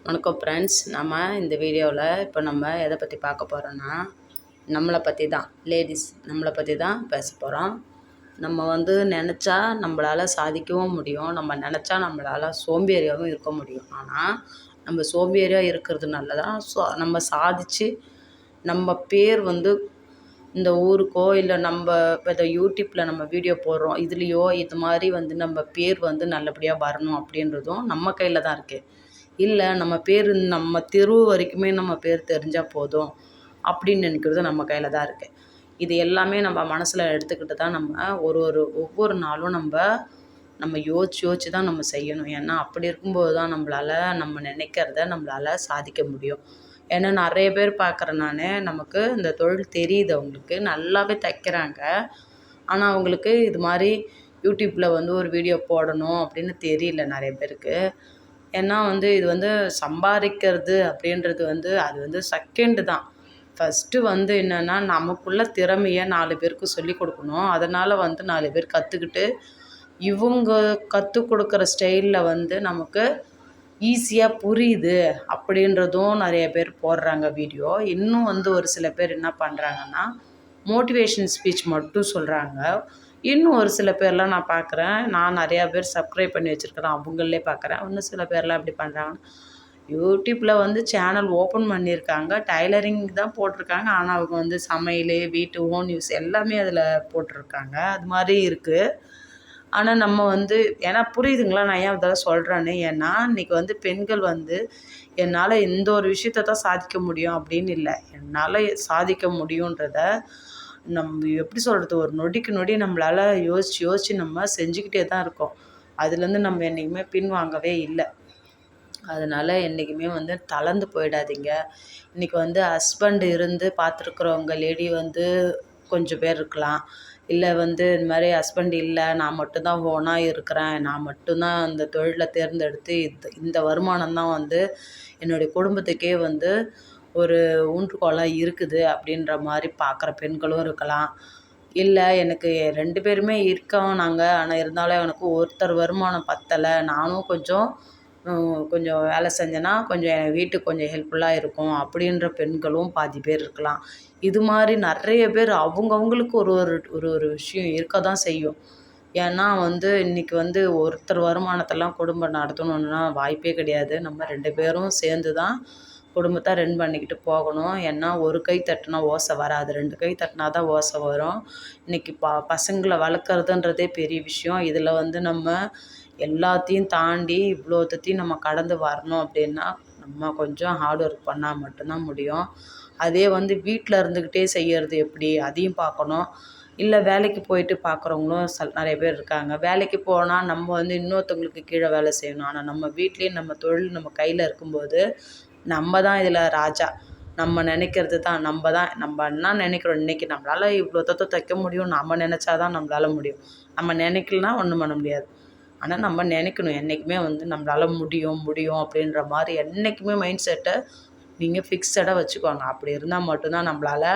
வணக்கம் ஃப்ரெண்ட்ஸ். நம்ம இந்த வீடியோவில் இப்போ நம்ம எதை பற்றி பார்க்க போகிறோன்னா, நம்மளை பற்றி தான். நம்மளை பற்றி தான் பேச போகிறோம். நம்ம நினச்சா நம்மளால் சாதிக்கவும் முடியும். நம்ம நினச்சா நம்மளால் சோம்பேறியாகவும் இருக்க முடியும். ஆனால் நம்ம சோம்பேறியாக இருக்கிறதுனால தான் நம்ம சாதித்து நம்ம பேர் இந்த ஊருக்கோ இல்லை நம்ம இப்போ யூடியூப்பில் நம்ம வீடியோ போடுறோம் இதுலேயோ இது மாதிரி நம்ம பேர் நல்லபடியாக வரணும் அப்படின்றதும் நம்ம கையில் தான் இருக்குது. இல்லை நம்ம பேர் நம்ம தெரு வரைக்குமே நம்ம பேர் தெரிஞ்சால் போதும் அப்படின்னு நினைக்கிறது நம்ம கையில் தான் இருக்குது. இது எல்லாமே நம்ம மனசில் எடுத்துக்கிட்டு தான் நம்ம ஒவ்வொரு நாளும் நம்ம யோசிச்சு தான் நம்ம செய்யணும். ஏன்னா அப்படி இருக்கும்போது தான் நம்மளால் நம்ம நினைக்கிறத நம்மளால் சாதிக்க முடியும். ஏன்னா நிறைய பேர் பார்க்குறேன் நான், நமக்கு இந்த தொழில் தெரியுது, அவங்களுக்கு நல்லாவே தைக்கிறாங்க. ஆனால் அவங்களுக்கு இது மாதிரி யூடியூப்பில் ஒரு வீடியோ போடணும் அப்படின்னு தெரியல நிறைய பேருக்கு. ஏன்னா இது சம்பாதிக்கிறது அப்படின்றது அது செகண்டு தான். ஃபஸ்ட்டு என்னென்னா நமக்குள்ள திறமையை 4 பேருக்கு சொல்லிக் கொடுக்கணும். அதனால் 4 பேர் கற்றுக்கிட்டு இவங்க கற்றுக் கொடுக்குற ஸ்டைலில் நமக்கு ஈஸியாக புரியுது அப்படின்றதும் நிறைய பேர் போடுறாங்க வீடியோ. இன்னும் ஒரு சில பேர் என்ன பண்ணுறாங்கன்னா மோட்டிவேஷன் ஸ்பீச் மட்டும் சொல்கிறாங்க. இன்னும் ஒரு சில பேர்லாம் நான் பார்க்குறேன், நான் நிறையா பேர் சப்ஸ்கிரைப் பண்ணி வச்சுருக்கிறேன், அவங்களே பார்க்குறேன். இன்னும் சில பேர்லாம் எப்படி பண்ணுறாங்கன்னா, யூடியூப்பில் சேனல் ஓப்பன் பண்ணியிருக்காங்க, டைலரிங் தான் போட்டிருக்காங்க. ஆனால் அவங்க சமையல், வீட்டு ஓன் யூஸ் எல்லாமே அதில் போட்டிருக்காங்க. அது மாதிரி இருக்குது. ஆனால் நம்ம ஏன்னா புரியுதுங்களா நான் ஏன் இதெல்லாம் சொல்கிறேன்னு. ஏன்னா இன்றைக்கி பெண்கள் என்னால் இந்த ஒரு விஷயத்த தான் சாதிக்க முடியும் அப்படின்னு இல்லை, என்னால் சாதிக்க முடியுன்றத நம்ம எப்படி சொல்கிறது, ஒரு நொடிக்கு நொடி நம்மளால் யோசித்து நம்ம செஞ்சுக்கிட்டே தான் இருக்கோம். அதுலேருந்து நம்ம என்றைக்குமே பின்வாங்கவே இல்லை. அதனால் என்றைக்குமே தளர்ந்து போயிடாதீங்க. இன்றைக்கி ஹஸ்பண்ட் இருந்து பார்த்துருக்குறவங்க லேடி கொஞ்சம் பேர் இருக்கலாம். இல்லை இந்த மாதிரி ஹஸ்பண்ட் இல்லை, நான் மட்டும்தான் ஓனாக இருக்கிறேன், நான் மட்டும்தான் அந்த தொழிலை தேர்ந்தெடுத்து இந்த வருமானம் தான் என்னுடைய குடும்பத்துக்கே ஒரு ஊன்றுகோலாக இருக்குது அப்படின்ற மாதிரி பார்க்குற பெண்களும் இருக்கலாம். இல்லை எனக்கு 2 பேருமே இருக்கோம் நாங்கள், ஆனால் இருந்தாலும் எனக்கு ஒருத்தர் வருமானம் பத்தலை, நானும் கொஞ்சம் வேலை செஞ்சேன்னா கொஞ்சம் என் வீட்டுக்கு கொஞ்சம் ஹெல்ப்ஃபுல்லாக இருக்கும் அப்படின்ற பெண்களும் பாதி பேர் இருக்கலாம். இது மாதிரி நிறைய பேர் அவங்கவுங்களுக்கு ஒரு விஷயம் இருக்க தான் செய்யும். ஏன்னா இன்றைக்கி ஒருத்தர் வருமானத்தெல்லாம் குடும்பம் நடத்தணுன்னா வாய்ப்பே கிடையாது. நம்ம 2 பேரும் சேர்ந்து தான் குடும்பத்தை ரன் பண்ணிக்கிட்டு போகணும். ஏன்னா ஒரு கை தட்டினா ஓசை வராது, 2 கை தட்டினா தான் ஓசை வரும். இன்றைக்கி பசங்களை வளர்க்குறதுன்றதே பெரிய விஷயம். இதில் நம்ம எல்லாத்தையும் தாண்டி இவ்வளோத்தையும் நம்ம கடந்து வரணும் அப்படின்னா நம்ம கொஞ்சம் ஹார்ட் ஒர்க் பண்ணால் மட்டும்தான் முடியும். அதே வீட்டில் இருந்துக்கிட்டே செய்கிறது எப்படி அதையும் பார்க்கணும். இல்லை வேலைக்கு போயிட்டு பார்க்குறவங்களும் நிறைய பேர் இருக்காங்க. வேலைக்கு போனால் நம்ம இன்னொருத்தவங்களுக்கு கீழே வேலை செய்யணும். ஆனால் நம்ம வீட்லேயே நம்ம தொழில் நம்ம கையில் இருக்கும்போது நம்ம தான் இதில் ராஜா. நம்ம நினைக்கிறது தான் நம்ம என்ன நினைக்கிறோம், இன்றைக்கி நம்மளால் இவ்வளோ தைக்க முடியும், நம்ம நினச்சா தான் நம்மளால் முடியும். நம்ம நினைக்கலனா ஒன்றும் பண்ண முடியாது. ஆனால் நம்ம நினைக்கணும் என்றைக்குமே நம்மளால் முடியும் அப்படின்ற மாதிரி என்றைக்குமே மைண்ட் செட்டை நீங்கள் ஃபிக்ஸடாக வச்சுக்கோங்க. அப்படி இருந்தால் மட்டும்தான் நம்மளால்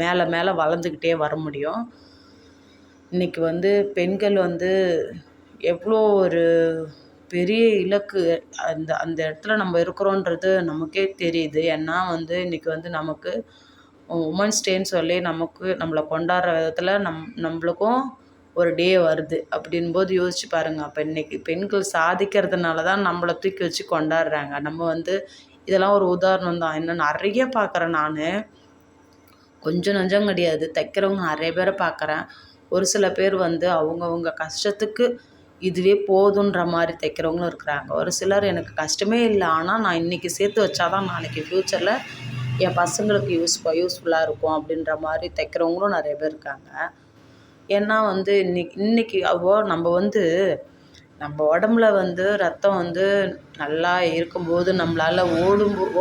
மேலே வளர்ந்துக்கிட்டே வர முடியும். இன்றைக்கி பெண்கள் எவ்வளோ ஒரு பெரிய இலக்கு அந்த இடத்துல நம்ம இருக்கிறோன்றது நமக்கே தெரியுது. ஏன்னா இன்றைக்கி நமக்கு உமன்ஸ் டேன்னு சொல்லி நம்மளை கொண்டாடுற விதத்தில் நம்மளுக்கும் ஒரு டே வருது. அப்படின்போது யோசிச்சு பாருங்கள். அப்போ இன்றைக்கி பெண்கள் சாதிக்கிறதுனால தான் நம்மளை தூக்கி வச்சு கொண்டாடுறாங்க. நம்ம இதெல்லாம் ஒரு உதாரணம் தான். இன்னும் நிறைய பார்க்குறேன் நான், கொஞ்சம் நஞ்சம் கிடையாது. தைக்கிறவங்க நிறைய பேரை பார்க்குறேன். ஒரு சில பேர் அவங்கவுங்க கஷ்டத்துக்கு இதுவே போதுன்ற மாதிரி தைக்கிறவங்களும் இருக்கிறாங்க. ஒரு சிலர் எனக்கு கஷ்டமே இல்லை, ஆனால் நான் இன்றைக்கி சேர்த்து வச்சாதான் நாளைக்கு ஃப்யூச்சரில் என் பசங்களுக்கு யூஸ்ஃபுல்லாக இருக்கும் அப்படின்ற மாதிரி தைக்கிறவங்களும் நிறைய பேர் இருக்காங்க. ஏன்னா இன்னைக்கு நம்ம நம்ம உடம்புல ரத்தம் நல்லா இருக்கும்போது நம்மளால்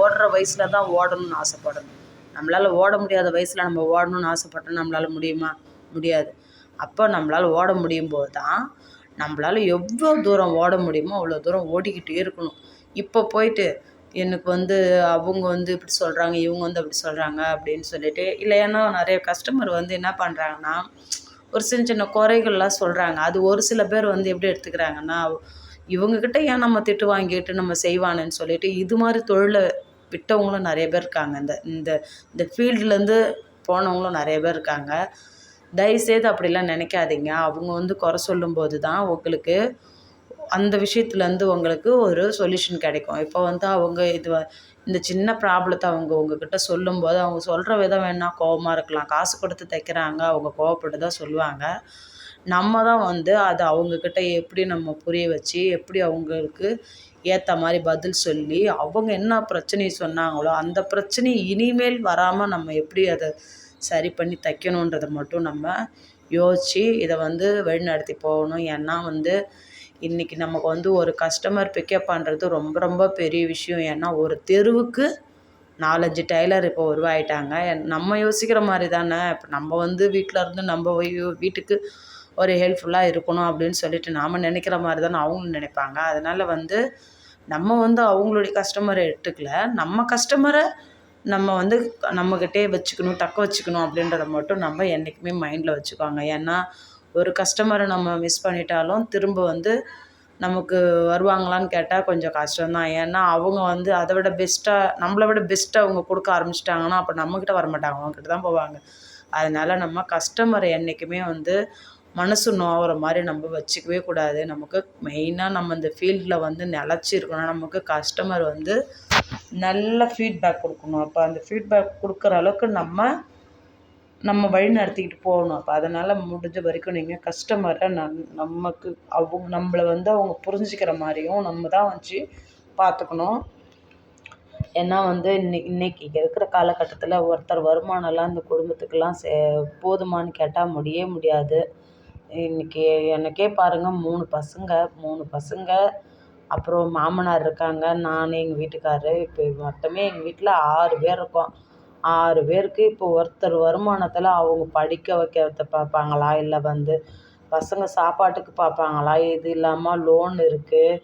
ஓடுற வயசில் தான் ஓடணும்னு ஆசைப்படணும். நம்மளால் ஓட முடியாத வயசில் நம்ம ஓடணும்னு ஆசைப்பட்டோம், நம்மளால் முடியுமா? முடியாது. அப்போ நம்மளால் ஓட முடியும் போது தான் நம்மளால் எவ்வளோ தூரம் ஓட முடியுமோ அவ்வளோ தூரம் ஓடிக்கிட்டே இருக்கணும். இப்போ போயிட்டு எனக்கு அவங்க இப்படி சொல்கிறாங்க, இவங்க அப்படி சொல்கிறாங்க அப்படின்னு சொல்லிட்டு இல்லை. ஏன்னா நிறைய கஸ்டமர் என்ன பண்ணுறாங்கன்னா ஒரு சின்ன சின்ன குறைகள்லாம் சொல்கிறாங்க. அது ஒரு சில பேர் எப்படி எடுத்துக்கிறாங்கன்னா, இவங்கக்கிட்ட ஏன் நம்ம திட்டு வாங்கிட்டு நம்ம செய்வானேன்னு சொல்லிட்டு இது மாதிரி தொழிலை விட்டவங்களும் நிறைய பேர் இருக்காங்க. இந்த இந்த இந்த ஃபீல்டுலேருந்து போனவங்களும் நிறைய பேர் இருக்காங்க. தயவுசெய்து அப்படிலாம் நினைக்காதீங்க. அவங்க வந்து குறை சொல்லும்போது தான் உங்களுக்கு அந்த விஷயத்துலேருந்து உங்களுக்கு ஒரு சொல்யூஷன் கிடைக்கும். இப்போ வந்து அவங்க இந்த சின்ன ப்ராப்ளத்தை அவங்க உங்ககிட்ட சொல்லும்போது அவங்க சொல்கிற விதம் வேணால் கோவமாக இருக்கலாம். காசு கொடுத்து தைக்கிறாங்க, அவங்க கோவப்பட்டு தான் சொல்லுவாங்க. நம்ம தான் வந்து அதை அவங்கக்கிட்ட எப்படி நம்ம புரிய வச்சு எப்படி அவங்களுக்கு ஏற்ற மாதிரி பதில் சொல்லி அவங்க என்ன பிரச்சனையை சொன்னாங்களோ அந்த பிரச்சனை இனிமேல் வராமல் நம்ம எப்படி அதை சரி பண்ணி தைக்கணுன்றதை மட்டும் நம்ம யோசித்து இதை வந்து வழிநடத்தி போகணும். ஏன்னா வந்து இன்றைக்கி நமக்கு வந்து ஒரு கஸ்டமர் பிக்கப் பண்ணுறது ரொம்ப ரொம்ப பெரிய விஷயம். ஏன்னா ஒரு தெருவுக்கு 4-5 டெய்லர் இப்போ உருவாயிட்டாங்க. நம்ம யோசிக்கிற மாதிரி தானே. இப்போ நம்ம வந்து வீட்டில் இருந்து நம்ம வீட்டுக்கு ஒரு ஹெல்ப்ஃபுல்லாக இருக்கணும் அப்படின்னு சொல்லிட்டு நாம் நினைக்கிற மாதிரி தானே அவங்களும் நினைப்பாங்க. அதனால் வந்து நம்ம வந்து அவங்களுடைய கஸ்டமரை எடுத்துக்கல, நம்ம கஸ்டமரை நம்ம வந்து நம்மக்கிட்டே வச்சுக்கணும், தக்க வச்சுக்கணும் அப்படின்றத மட்டும் நம்ம என்றைக்குமே மைண்டில் வச்சுக்கோங்க. ஏன்னா ஒரு கஸ்டமரை நம்ம மிஸ் பண்ணிட்டாலும் திரும்ப வந்து நமக்கு வருவாங்களான்னு கேட்டால் கொஞ்சம் கஷ்டம்தான். ஏன்னா அவங்க வந்து அதை விட பெஸ்ட்டாக நம்மளை விட பெஸ்ட்டாக அவங்க கொடுக்க ஆரம்பிச்சிட்டாங்கன்னா அப்போ நம்மக்கிட்ட வரமாட்டாங்க, அவங்கக்கிட்ட தான் போவாங்க. அதனால் நம்ம கஸ்டமரை என்றைக்குமே வந்து மனசு நோகிற மாதிரி நம்ம வச்சுக்கவே கூடாது. நமக்கு மெயினாக நம்ம இந்த ஃபீல்டில் வந்து நிலச்சி இருக்கணும். நமக்கு கஸ்டமர் வந்து நல்ல ஃபீட்பேக் கொடுக்கணும். அப்போ அந்த ஃபீட்பேக் கொடுக்குற அளவுக்கு நம்ம வழி நடத்திக்கிட்டு போகணும். அப்போ அதனால் முடிஞ்ச வரைக்கும் நீங்கள் கஸ்டமரை நமக்கு நம்மளை வந்து அவங்க புரிஞ்சுக்கிற மாதிரியும் நம்ம தான் வச்சு பார்த்துக்கணும். ஏன்னா வந்து இன்னைக்கு இருக்கிற காலகட்டத்தில் ஒருத்தர் வருமானம்லாம் இந்த குடும்பத்துக்கெல்லாம் போதுமானு கேட்டால் முடியாது. இன்றைக்கி எனக்கே பாருங்கள் 3 பசங்க அப்புறம் மாமனார் இருக்காங்க, நான் எங்கள் வீட்டுக்காரரு. இப்போ மொத்தமே எங்கள் வீட்டில் 6 பேர் இருக்கோம். 6 பேருக்கு இப்போ ஒருத்தர் வருமானத்தில் அவங்க படிக்க வைக்கிறத பார்ப்பாங்களா, இல்லை வந்து பசங்க சாப்பாட்டுக்கு பார்ப்பாங்களா, இது இல்லாமல் லோன் இருக்குது,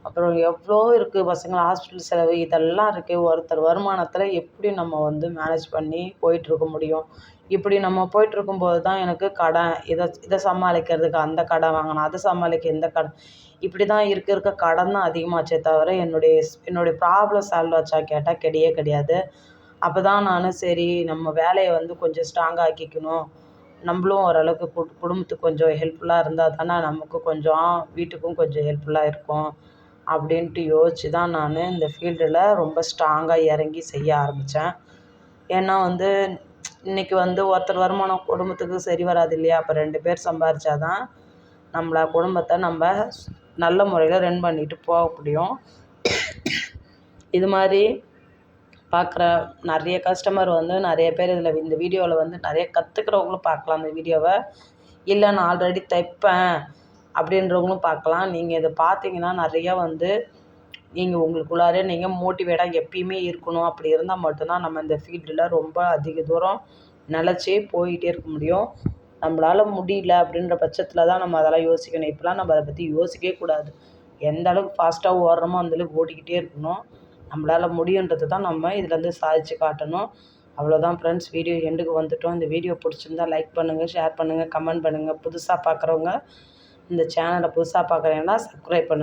அப்புறம் எவ்வளோ இருக்குது, பசங்க ஹாஸ்பிட்டல் செலவு இதெல்லாம் இருக்குது. ஒருத்தர் வருமானத்தில் எப்படி நம்ம வந்து மேனேஜ் பண்ணி போயிட்டுருக்க முடியும்? இப்படி நம்ம போயிட்டுருக்கும்போது தான் எனக்கு கடன், இதை சமாளிக்கிறதுக்கு அந்த கடன் வாங்கணும், அதை சமாளிக்க இந்த கடன், இப்படி தான் இருக்க கடன் தான் அதிகமாச்சே தவிர என்னுடைய ப்ராப்ளம் சால்வ் ஆச்சா கேட்டால் கிடையாது. அப்போ தான் நான் சரி நம்ம வேலையை வந்து கொஞ்சம் ஸ்ட்ராங்காக ஆக்கிக்கணும், நம்மளும் ஓரளவுக்கு குடும்பத்துக்கு கொஞ்சம் ஹெல்ப்ஃபுல்லாக இருந்தால் தானே நமக்கு கொஞ்சம் வீட்டுக்கும் கொஞ்சம் ஹெல்ப்ஃபுல்லாக இருக்கும் அப்படின்ட்டு யோசித்து தான் நான் இந்த ஃபீல்டில் ரொம்ப ஸ்ட்ராங்காக இறங்கி செய்ய ஆரம்பித்தேன். ஏன்னா வந்து இன்றைக்கி வந்து ஒருத்தர் வருமானம் குடும்பத்துக்கு சரி வராது இல்லையா? அப்போ 2 பேர் சம்பாரித்தா தான் குடும்பத்தை நம்ம நல்ல முறையில் ரன் பண்ணிட்டு போக முடியும். இது மாதிரி பார்க்குற நிறைய கஸ்டமர் வந்து நிறைய பேர் இந்த வீடியோவில் வந்து நிறைய கற்றுக்கிறவங்களும் பார்க்கலாம் இந்த வீடியோவை. இல்லை நான் ஆல்ரெடி தைப்பேன் அப்படின்றவங்களும் பார்க்கலாம். நீங்கள் இதை பார்த்தீங்கன்னா நிறையா வந்து நீங்கள் உங்களுக்குள்ளாரே நீங்கள் மோட்டிவேட்டாக எப்பயுமே இருக்கணும். அப்படி இருந்தால் மட்டும்தான் நம்ம இந்த ஃபீல்டில் ரொம்ப அதிக தூரம் நிலச்சி போயிட்டே இருக்க முடியும். நம்மளால் முடியல அப்படின்ற பட்சத்தில் தான் நம்ம அதெல்லாம் யோசிக்கணும். இப்போலாம் நம்ம அதை பற்றி யோசிக்கவே கூடாது. எந்த அளவுக்கு ஃபாஸ்ட்டாக ஓடுறோமோ அந்தளவுக்கு ஓடிக்கிட்டே இருக்கணும். நம்மளால் முடியுன்றது தான் நம்ம இதுலேருந்து சாதித்து காட்டணும். அவ்வளோதான் ஃப்ரெண்ட்ஸ், வீடியோ எண்டுக்கு வந்துட்டோம். இந்த வீடியோ பிடிச்சிருந்தா லைக் பண்ணுங்கள், ஷேர் பண்ணுங்கள், கமெண்ட் பண்ணுங்கள். புதுசாக பார்க்குறவங்க இந்த சேனலை புதுசாக பார்க்குறீங்கன்னா சப்ஸ்கிரைப் பண்ணுங்கள்.